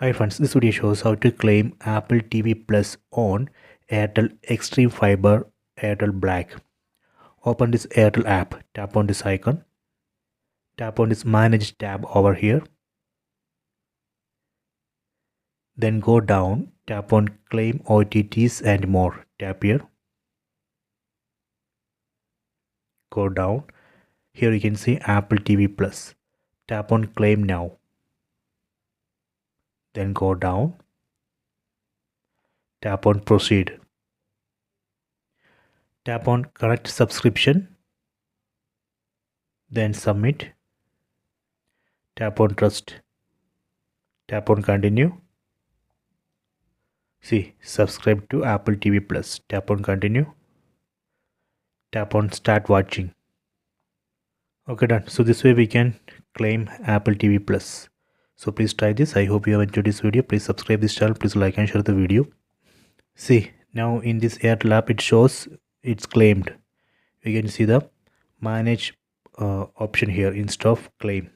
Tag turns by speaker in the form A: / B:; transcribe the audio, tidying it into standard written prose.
A: Hi friends, this video shows how to claim Apple TV Plus on Airtel Xstream Fiber Airtel Black. Open this Airtel app, tap on this icon, tap on this Manage tab over here. Then go down, tap on Claim OTTs and more, tap here. Go down, here you can see Apple TV Plus. Tap on Claim Now. Then go down, tap on Proceed. Tap on Connect Subscription. Then Submit. Tap on Trust. Tap on Continue. See, subscribe to Apple TV Plus. Tap on Continue. Tap on Start Watching. Okay, done. So this way we can claim Apple TV Plus. So please try this. I hope you have enjoyed this video. Please subscribe this channel. Please like and share the video. See, now in this Airtel app it shows it's claimed. You can see the manage option here instead of claim.